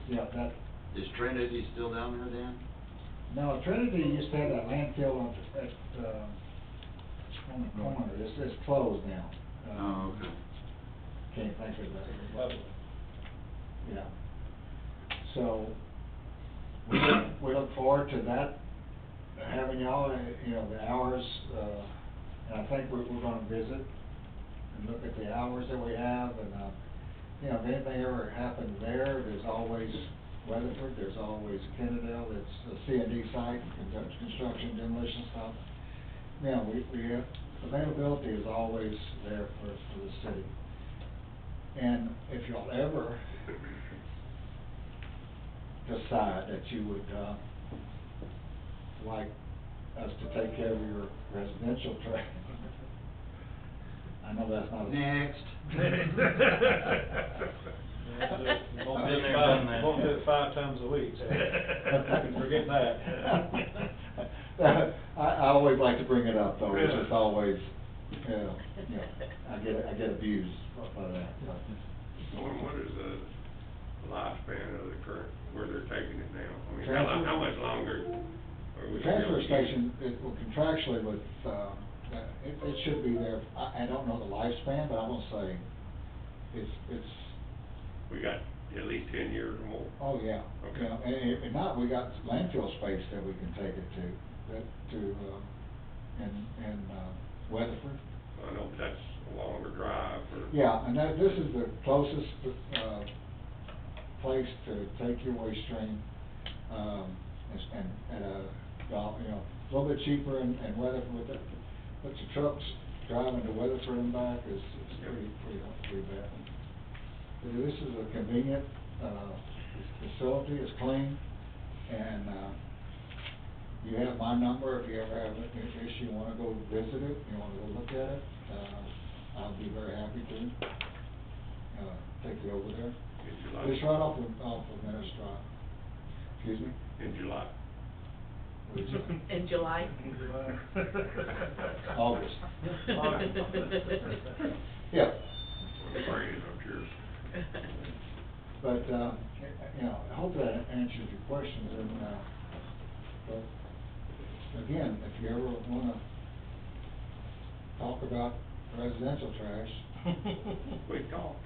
Yeah, that. Is Trinity still down there, Dan? No, Trinity used to have that landfill on the corner. It's closed now. Oh, okay. Can't think of that. Yeah. So, we look forward to that, having y'all, the hours, and I think we're gonna visit and look at the hours that we have, and, if anything ever happened there, there's always Weatherford, there's always Kennedale, it's a C&D site, construction, demolition stuff. We have, availability is always there for the city. And if you'll ever decide that you would, like us to take care of your residential trash, I know that's not a... Next. Won't do it 5 times a week, so forget that. I always like to bring it up, though. It's just always, I get abused by that. Norm, what is the lifespan of the current, where they're taking it now? I mean, Transfer? how much longer are we? Transfer station, contractually with, it should be there. I don't know the lifespan, but I'm gonna say it's. We got at least 10 years or more. Oh, yeah. Okay. And not, we got landfill space that we can take it in Weatherford. I know that's a longer drive for. Yeah, and this is the closest, place to take your waste stream, and at a, a little bit cheaper in Weatherford with it. But the trucks driving to Weatherford and back is pretty bad. But this is a convenient, facility, it's clean, and, you have my number if you ever have an issue, you wanna go visit it, you wanna go look at it, I'll be very happy to, take you over there. In July. It's right off of Meadows Drive. Excuse me? In July. What did you say? In July? August. Yeah. Brain, I'm sure. But, I hope that answers your questions, and, but, again, if you ever wanna talk about residential trash. We talked.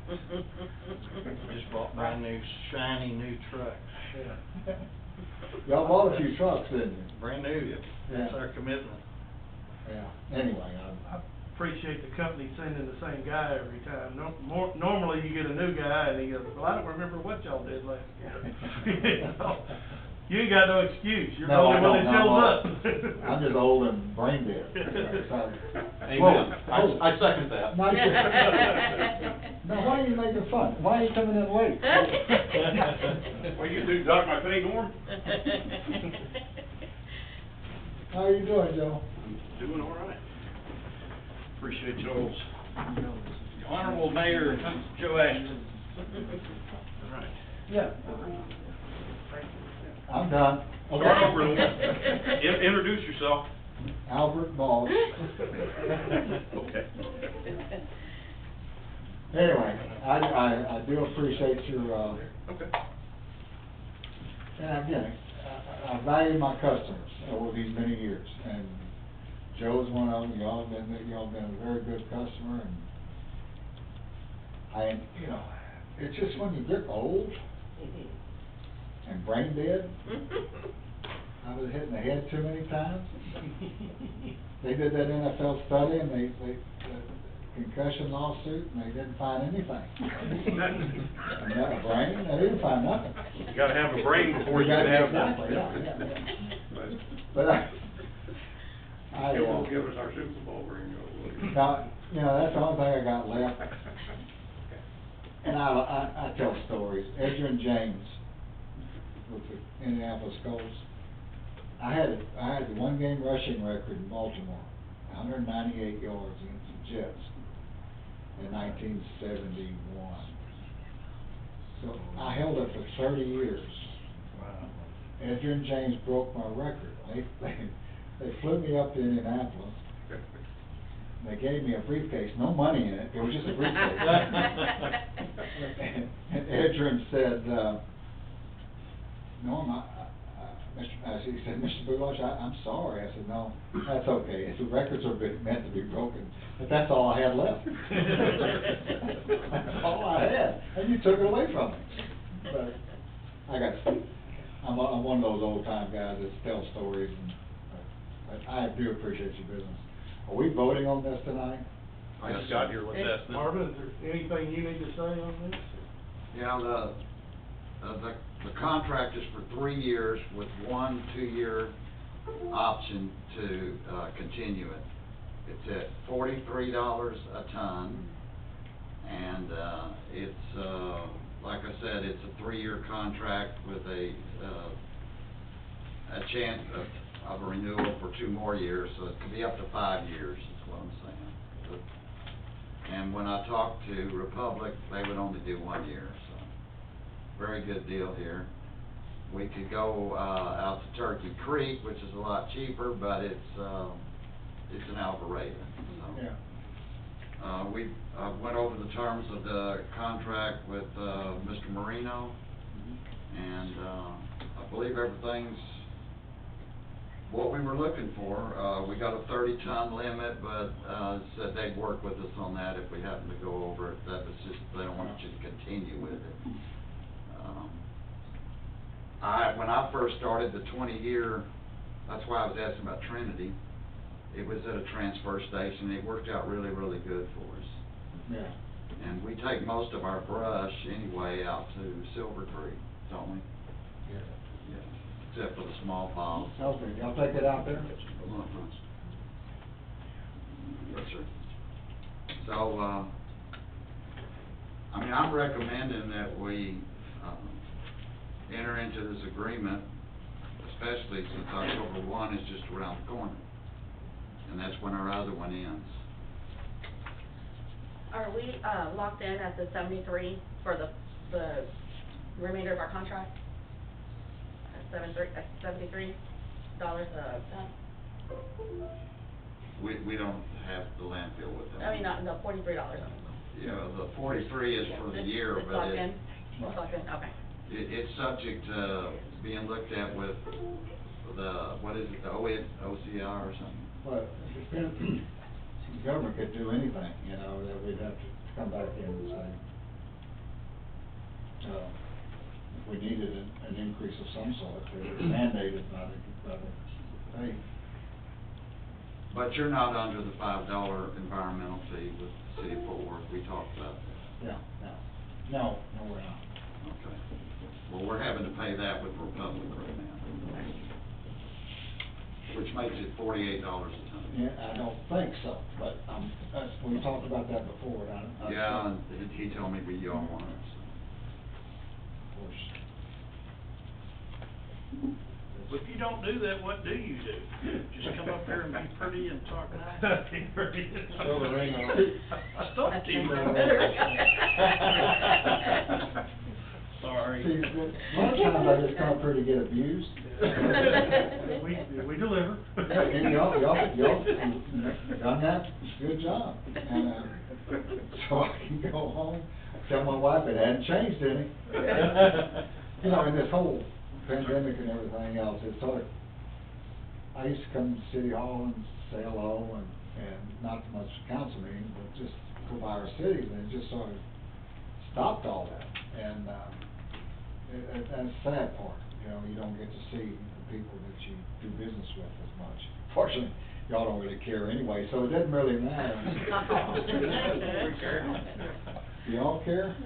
Just bought brand new, shiny new trucks. Yeah. Y'all bought a few trucks, didn't you? Brand new, that's Yeah. our commitment. Yeah, anyway, I appreciate the company sending the same guy every time. Normally you get a new guy and he goes, well, I don't remember what y'all did last year. You ain't got no excuse, you're the only one that shows up. I'm just old and brain dead. Amen. I second that. Now, why are you making fun? Why are you coming in late? What you do, dock my pay, Norm? How are you doing, Joe? Doing all right. Appreciate y'all's honorable mayor, Joe Ashton. All right. Yeah. I'm done. Start over a little bit. Introduce yourself. Albert Balch. Okay. Anyway, I do appreciate your, Okay. and again, I value my customers over these many years, and Joe's one of them. Y'all have been a very good customer, and it's just when you get old and brain dead, I was hitting the head too many times. They did that NFL study, and they concussion lawsuit, and they didn't find anything. And that a brain, they didn't find nothing. You gotta have a brain before you can have that. Exactly, yeah. But He won't give us our Super Bowl ring, though. now, that's the only thing I got left. And I tell stories. Adrian James with the Indianapolis Colts. I had the one-game rushing record in Baltimore, 198 yards against the Jets in 1971. So I held it for 30 years. Wow. Adrian James broke my record. They flew me up to Indianapolis. They gave me a briefcase, no money in it. It was just a briefcase. And Adrian said, Norm, he said, Mr. Boulash, I'm sorry. I said, no, that's okay. If the records are meant to be broken, but that's all I had left. That's all I had, and you took it away from me. But I'm one of those old time guys that tell stories, and but I do appreciate your business. Are we voting on this tonight? I just got here, let's ask them. Marvin, is there anything you need to say on this? Yeah, the contract is for 3 years with 1 2-year option to, continue it. It's at $43 a ton, and, it's, like I said, it's a 3-year contract with a chance of a renewal for 2 more years, so it could be up to 5 years, is what I'm saying. And when I talked to Republic, they would only do 1 year, so, very good deal here. We could go, out to Turkey Creek, which is a lot cheaper, but it's an Alvarado, so. Yeah. We went over the terms of the contract with, Mr. Marino, and, I believe everything's what we were looking for. We got a 30-ton limit, but, said they'd work with us on that if we happen to go over it. That was just, they don't want you to continue with it. When I first started the 20-year, that's why I was asking about Trinity. It was at a transfer station. It worked out really, really good for us. Yeah. And we take most of our brush anyway out to Silver Creek, don't we? Yeah. Yeah, except for the small piles. Okay, y'all take it out there? Yes, sir. So, I mean, I'm recommending that we, enter into this agreement, especially since October 1 is just around the corner. And that's when our other one ends. Are we, locked in at the 73 for the remainder of our contract? At $73 a ton? We don't have the landfill with them. I mean, not, no, $43. Yeah, the 43 is for the year, It's but locked in? it, It's locked in, okay. it's subject to being looked at with the, what is it, the OCR or something? Well, it depends, the government could do anything, you know, that we'd have to come back in and say, if we needed an increase of some sort, mandated by the state. But you're not under the $5 environmental fee with the city of Fort Worth. We talked about that. Yeah, no, we're not. Okay. Well, we're having to pay that with Republic right now, which makes it $48 a ton. Yeah, I don't think so, but, we talked about that before, Yeah, and he told me we all want it, so. Of course. But if you don't do that, what do you do? Just come up here and be pretty and talk nice? Throw the ring on. Stop teasing. Sorry. See, a lot of times I just come up here to get abused. We deliver. Yeah, and y'all done that, good job. And, so I can go home, tell my wife it hadn't changed any. You know, in this whole pandemic and everything else, it's sort of, I used to come to City Hall and say hello and not so much council meetings, but just go by our cities, and it just sort of stopped all that. And, that's the sad part, you know, you don't get to see the people that you do business with as much. Fortunately, y'all don't really care anyway, so it doesn't really matter. We care. Y'all care?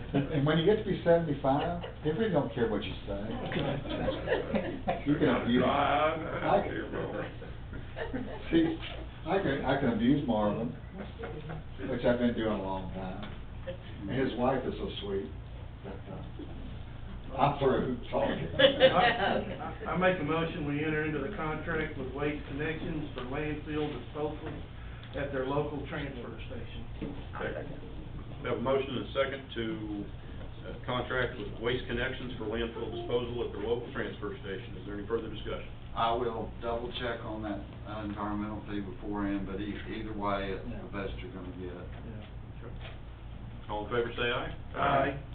And when you get to be 75, they really don't care what you say. You can abuse. See, I can abuse Marvin, which I've been doing a long time. And his wife is so sweet, but, I'm through talking. I make a motion, we enter into the contract with Waste Connections for landfill disposal at their local transfer station. We have a motion and a second to contract with Waste Connections for landfill disposal at their local transfer station. Is there any further discussion? I will double check on that environmental fee beforehand, but either way, it's the best you're gonna get. Yeah. All in favor, say aye. Aye.